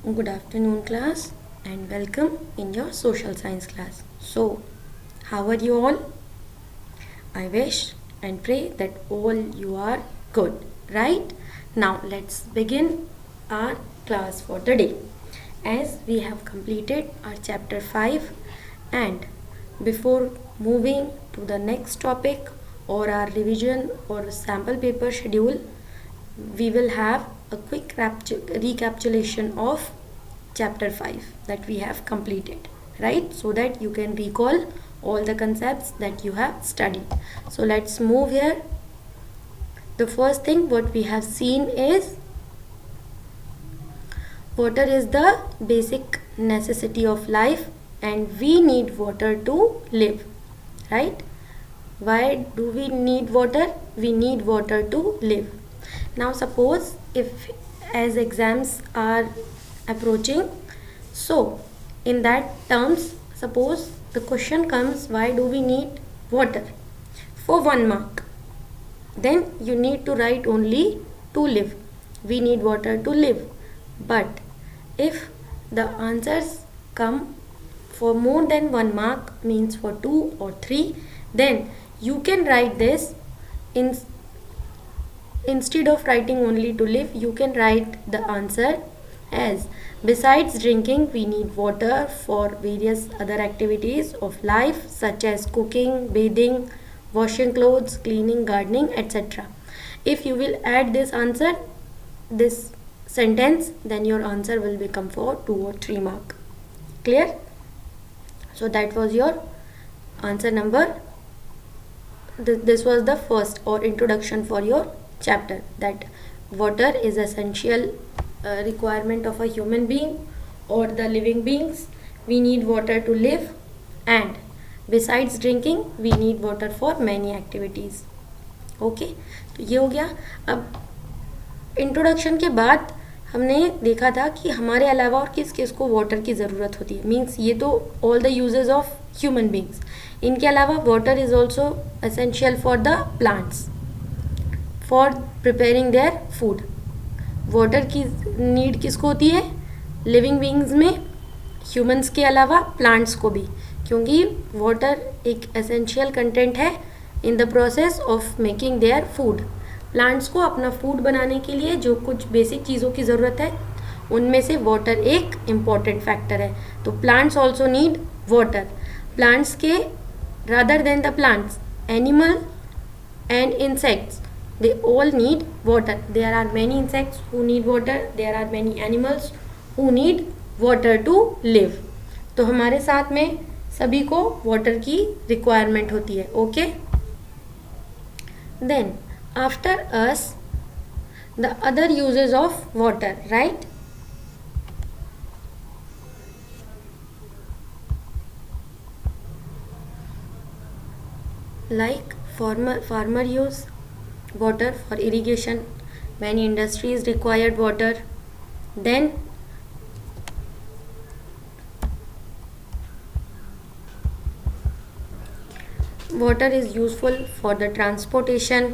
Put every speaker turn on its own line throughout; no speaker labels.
Good afternoon, class, and welcome in your social science class. So, how are you all? I wish and pray that all you are good, right? Now, let's begin our class for today. As we have completed our chapter 5, and before moving to the next topic or our revision or sample paper schedule, we will have a quick recapitulation of chapter 5 that we have completed, right? So that you can recall all the concepts that you have studied. So let's move here. The first thing what we have seen is water is the basic necessity of life and we need water to live, right? Why do we need water? We need water to live. Now suppose if as exams are approaching, so in that terms, suppose the question comes, why do we need water? For 1 mark, then you need to write only to live. We need water to live. But if the answers come for more than 1 mark, means for 2 or 3, then you can write this instead of writing only to live, you can write the answer as besides drinking we need water for various other activities of life such as cooking, bathing, washing clothes, cleaning, gardening, etc. If you will add this answer, this sentence, then your answer will become for 2 or 3 mark. Clear? So that was your answer number. This was the first or introduction for your chapter, that water is essential requirement of a human being or the living beings. We need water to live, and besides drinking we need water for many activities. Okay, तो ये हो गया. अब introduction के बाद हमने देखा था कि हमारे अलावा और किस किस को वाटर की ज़रूरत होती है. मीन्स ये तो all the uses of human beings. इनके अलावा water is also essential for the plants for preparing their food. Water की नीड किसको होती है? लिविंग बींग्स में, ह्यूमंस के अलावा प्लांट्स को भी, क्योंकि वाटर एक एसेंशियल कंटेंट है in the process of making their food. Plants को अपना फूड बनाने के लिए जो कुछ बेसिक चीज़ों की ज़रूरत है उनमें से वाटर एक इम्पॉर्टेंट फैक्टर है. तो plants also need water. Plants के rather than the plants, animal and insects, they all need water. There are many insects who need water, there are many animals who need water to live. तो हमारे साथ में सभी को water की requirement होती है. Okay, then after us the other uses of water, right? Like farmer use water for irrigation, many industries required water. Then water is useful for the transportation.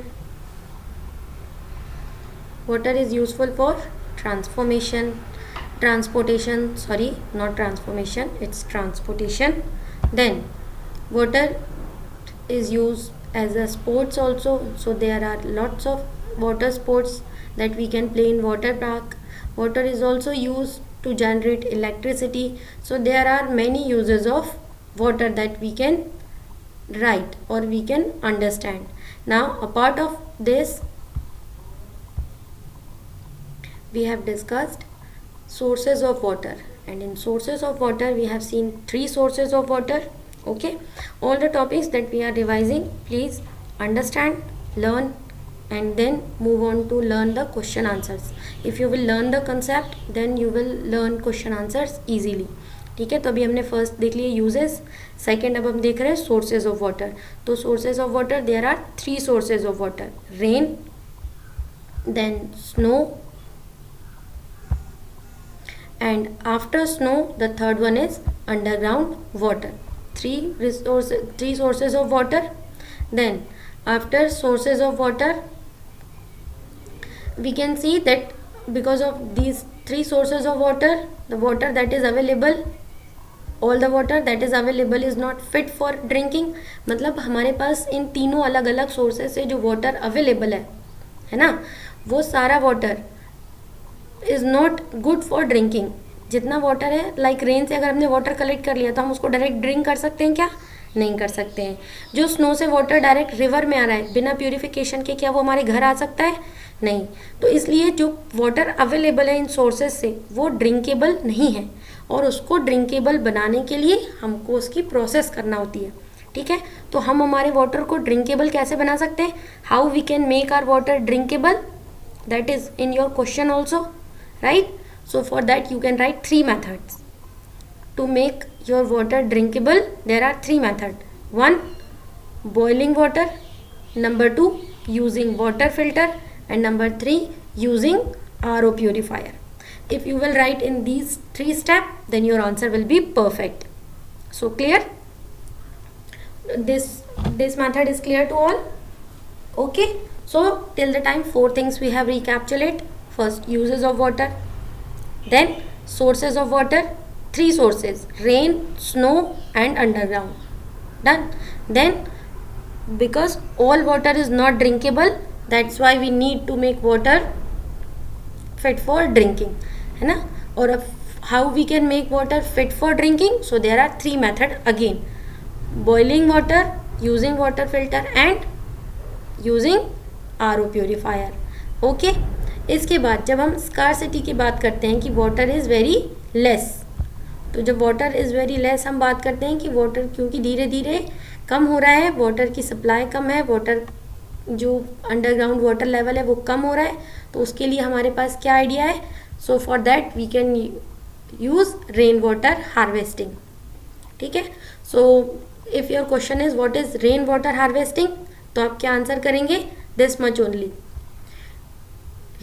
Water is useful for transportation, sorry, not transformation, it's transportation. Then water is used as a sports also, so there are lots of water sports that we can play in water park. Water is also used to generate electricity. So there are many uses of water that we can write or we can understand. Now a part of this we have discussed sources of water, and in sources of water we have seen 3 sources of water. Okay, all the topics that we are revising, please understand, learn, and then move on to learn the question answers. If you will learn the concept, then you will learn question answers easily. ठीक है, तो अभी हमने first देख लिए uses. Second अब हम देख रहे हैं सोर्सेज ऑफ वाटर. तो sources of water, there are 3 sources of water: rain, then snow, and after snow the third one is underground water. Three sources of water. Then after sources of water we can see that because of these three sources of water. The water that is available, all the water that is available is not fit for drinking. मतलब हमारे पास इन तीनों अलग अलग sources से जो water available है ना, वो सारा water is not good for drinking. जितना वाटर है, लाइक रेन से अगर हमने वाटर कलेक्ट कर लिया तो हम उसको डायरेक्ट ड्रिंक कर सकते हैं क्या? नहीं कर सकते हैं. जो स्नो से वाटर डायरेक्ट रिवर में आ रहा है बिना प्यूरिफिकेशन के, क्या वो हमारे घर आ सकता है? नहीं. तो इसलिए जो वाटर अवेलेबल है इन सोर्सेज से वो ड्रिंकेबल नहीं है, और उसको ड्रिंकेबल बनाने के लिए हमको उसकी प्रोसेस करना होती है. ठीक है, तो हम हमारे वाटर को ड्रिंकेबल कैसे बना सकते हैं? How we can make our water drinkable, that is in your question also, right? So for that you can write 3 methods to make your water drinkable. There are 3 methods. 1, boiling water. Number 2, using water filter. And number 3, using RO purifier. If you will write in these 3 steps, then your answer will be perfect. So clear? This method is clear to all? Okay. So till the time 4 things we have recapitulate. First, uses of water. Then sources of water. 3 sources: rain, snow and underground. Done. Then because all water is not drinkable, that's why we need to make water fit for drinking, है ना? और how we can make water fit for drinking? So there are 3 methods again: boiling water, using water filter and using RO purifier. Okay. इसके बाद जब हम scarcity की बात करते हैं कि वाटर इज़ वेरी लेस, तो जब वाटर इज़ वेरी लेस हम बात करते हैं कि वाटर क्योंकि धीरे धीरे कम हो रहा है, वाटर की सप्लाई कम है, वाटर जो अंडरग्राउंड वाटर लेवल है वो कम हो रहा है, तो उसके लिए हमारे पास क्या आइडिया है? So for that we can use rain water harvesting. ठीक है. So if your question is what is rain water harvesting, तो आप क्या आंसर करेंगे? This much only.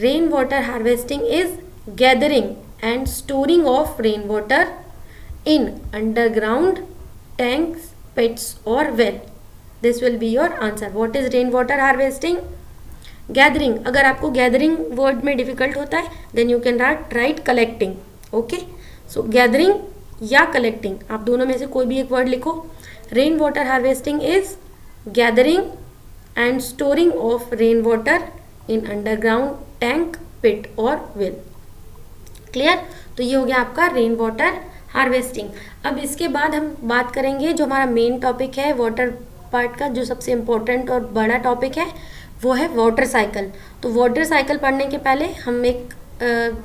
Rain water harvesting is gathering and storing of rainwater in underground tanks, pits or well. This will be your answer. What is rainwater harvesting? Gathering. अगर आपको gathering word में difficult होता है then you can write collecting. Okay. So gathering या collecting, आप दोनों में से कोई भी एक word लिखो. Rainwater harvesting is gathering and storing of rainwater in underground tank, pit or well. Clear? तो ये हो गया आपका रेन वाटर हार्वेस्टिंग. अब इसके बाद हम बात करेंगे जो हमारा मेन टॉपिक है वाटर पार्ट का, जो सबसे इम्पोर्टेंट और बड़ा टॉपिक है, वो है वाटर साइकिल. तो वाटर साइकिल पढ़ने के पहले हम एक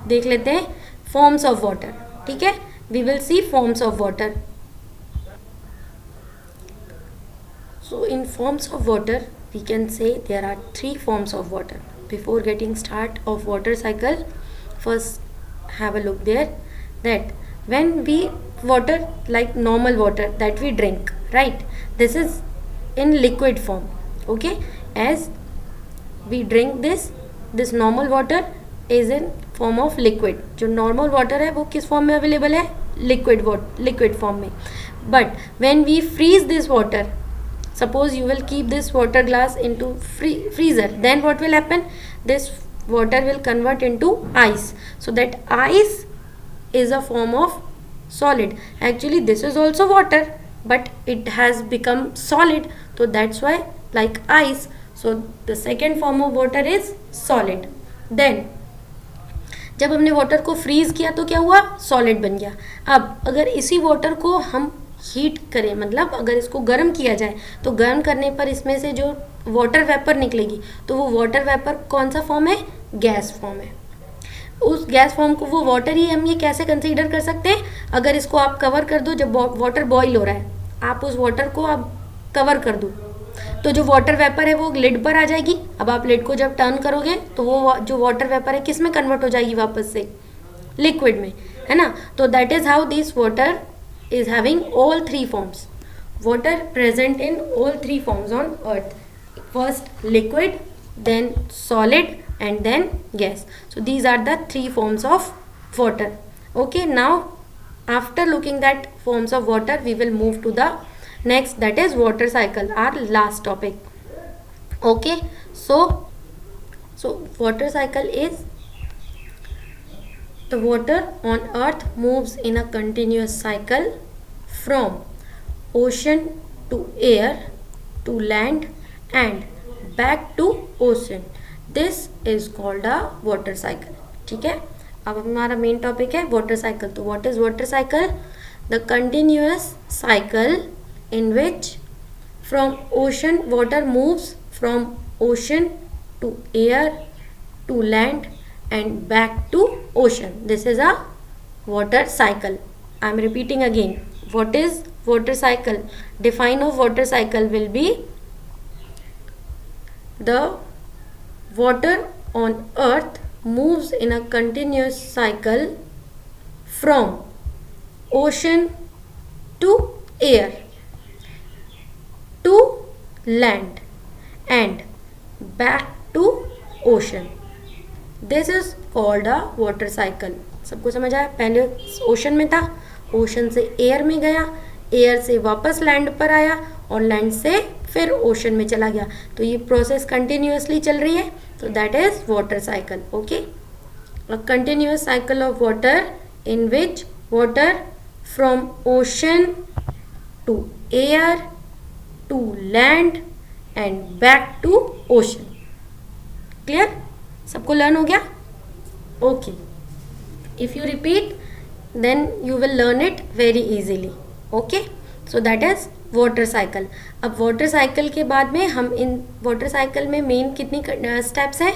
देख लेते हैं फॉर्म्स ऑफ वाटर. ठीक है, we will see forms of water. So in forms of water we can say there are 3 forms of water. Before getting start of water cycle, first have a look there that when we water like normal water that we drink, right, this is in liquid form. Okay, as we drink this normal water is in form of liquid. जो normal water है वो किस form में available है? liquid form में. But when we freeze this water, suppose you will keep this water glass into freezer, then what will happen? This water will convert into ice. So that ice is a form of solid. Actually this is also water but it has become solid, so that's why like ice. So the second form of water is solid. Then जब हमने water को freeze किया तो क्या हुआ? Solid बन गया. अब अगर इसी वाटर को हम हीट करें, मतलब अगर इसको गर्म किया जाए, तो गर्म करने पर इसमें से जो वाटर वेपर निकलेगी, तो वो वाटर वेपर कौन सा फॉर्म है? गैस फॉर्म है. उस गैस फॉर्म को वो वाटर ही हम ये कैसे कंसीडर कर सकते हैं? अगर इसको आप कवर कर दो, जब वाटर बॉईल हो रहा है आप उस वाटर को आप कवर कर दो, तो जो वाटर वेपर है वो लिड पर आ जाएगी. अब आप लिड को जब टर्न करोगे तो वो जो वाटर वेपर है किस में कन्वर्ट हो जाएगी? वापस से लिक्विड में, है ना. तो that is how this water is having all 3 forms. Water present in all 3 forms on earth. First liquid, then solid and then gas. So these are the 3 forms of water. Okay, now after looking at forms of water we will move to the next, that is water cycle, our last topic. Okay, so water cycle is The water on earth moves in a continuous cycle from ocean to air to land and back to ocean. This is called a water cycle. ठीक है, अब हमारा main topic है water cycle. तो what is water cycle? The continuous cycle in which from ocean water moves from ocean to air to land and back to ocean. This is a water cycle. I am repeating again. What is water cycle? Define of water cycle will be the water on earth moves in a continuous cycle from ocean to air to land and back to ocean. This is called a water cycle. सबको समझ आया? पहले ocean में था, ocean से air में गया, air से वापस लैंड पर आया और लैंड से फिर ओशन में चला गया. तो ये प्रोसेस कंटिन्यूसली चल रही है, तो that is water cycle. Okay, a continuous cycle of water in which water from ocean to air to land and back to ocean. Clear? सबको लर्न हो गया? Okay. If you repeat, then you will learn it very easily. Okay? So that is water cycle. अब water cycle के बाद में हम इन water cycle में main कितनी steps है?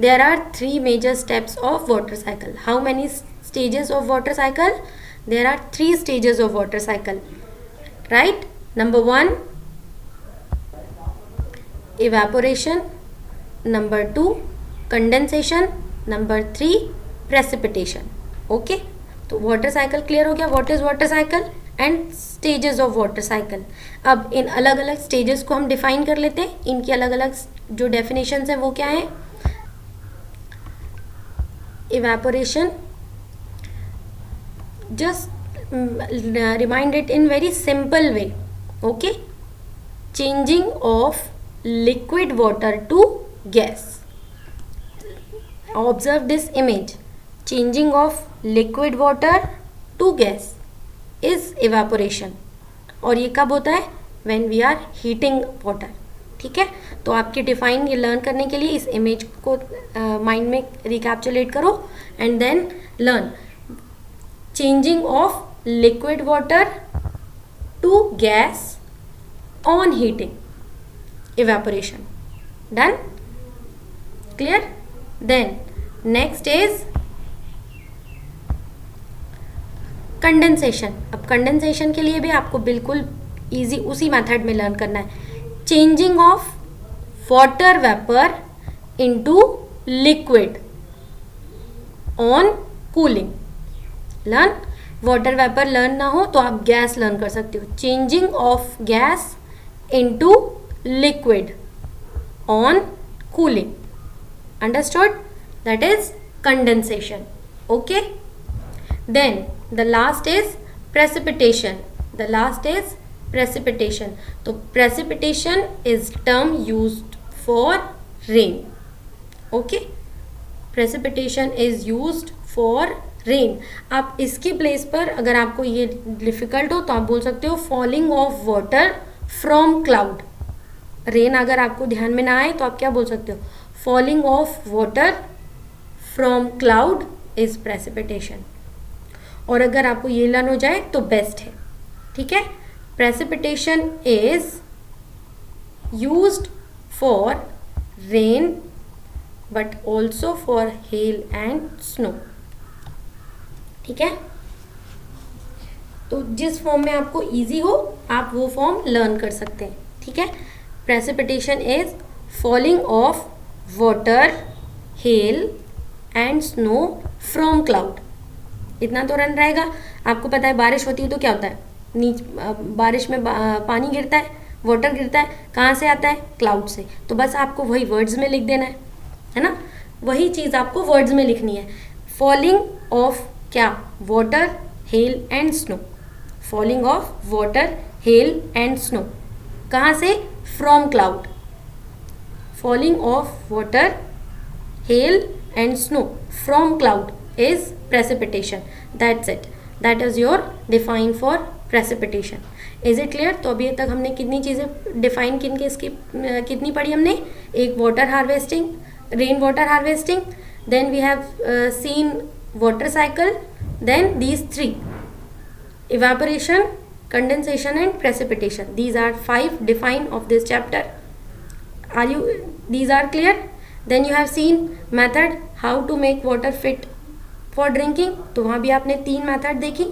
There are 3 major steps of water cycle. How many stages of water cycle? There are 3 stages of water cycle. Right? Number 1, evaporation, number 2 condensation, number 3 precipitation. Okay, तो water cycle clear हो गया. What is water cycle and stages of water cycle. अब इन अलग अलग stages को हम define कर लेते हैं. इनकी अलग अलग जो डेफिनेशंस हैं वो क्या है? Evaporation, just remind it in very simple way. Okay, changing of liquid water to gas. Observe this image. Changing of liquid water to gas is evaporation. और ये कब होता है? When we are heating water. ठीक है, तो आपकी define ये लर्न करने के लिए इस इमेज को माइंड में रिकैप्चुलेट करो and then learn. Changing of liquid water to gas on heating, evaporation. Done? Clear? Then next is condensation. अब condensation के लिए भी आपको बिल्कुल easy उसी मेथड में लर्न करना है. Changing of water vapor into liquid on cooling. Learn? water vapor learn ना हो तो आप गैस लर्न कर सकते हो. Changing of gas into liquid on cooling. Understood? That is condensation. Okay, then the last is precipitation. The last is precipitation. So precipitation is term used for rain. Okay, precipitation is used for rain. आप इसकी place पर अगर आपको ये difficult हो तो आप बोल सकते हो falling of water from cloud. Rain अगर आपको ध्यान में ना आए तो आप क्या बोल सकते हो? Falling of water from cloud is precipitation. और अगर आपको ये लर्न हो जाए तो बेस्ट है. ठीक है, precipitation is used for rain but also for hello and snow. ठीक है, तो जिस फॉर्म में आपको इजी हो आप वो फॉर्म लर्न कर सकते हैं. ठीक है, precipitation is falling of water, hail and snow from cloud. इतना तो रन रहेगा. आपको पता है बारिश होती है तो क्या होता है? बारिश में पानी गिरता है, वाटर गिरता है. कहाँ से आता है? क्लाउड से. तो बस आपको वही वर्ड्स में लिख देना है ना? वही चीज़ आपको वर्ड्स में लिखनी है. फॉलिंग ऑफ क्या? Water, hello and snow. Falling of water, hello and snow. कहाँ से? From cloud. Falling of water, hail and snow from cloud is precipitation. That's it. That is your define for precipitation. Is it clear? तो अभी तक हमने कितनी चीज़ें define कितनी पढ़ी हमने? एक water harvesting, rain water harvesting, then we have seen water cycle, then these three: evaporation, condensation and precipitation. These are 5 defined of this chapter. These are clear? Then you have seen method how to make water fit for drinking. तो वहाँ भी आपने 3 method देखी.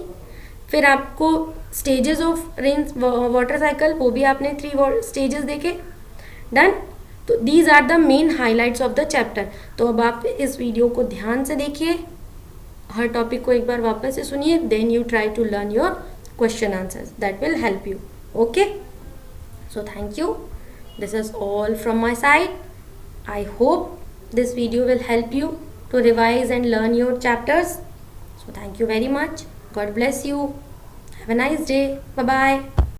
फिर आपको stages of rain water cycle, वो भी आपने 3 स्टेजेस देखे. डन. तो these are the main highlights of the chapter. तो अब आप इस वीडियो को ध्यान से देखिए, हर टॉपिक को एक बार वापस से सुनिए, then you try to learn your question answers. That will help you. Okay, so thank you. This is all from my side. I hope this video will help you to revise and learn your chapters. So thank you very much. God bless you. Have a nice day. Bye bye.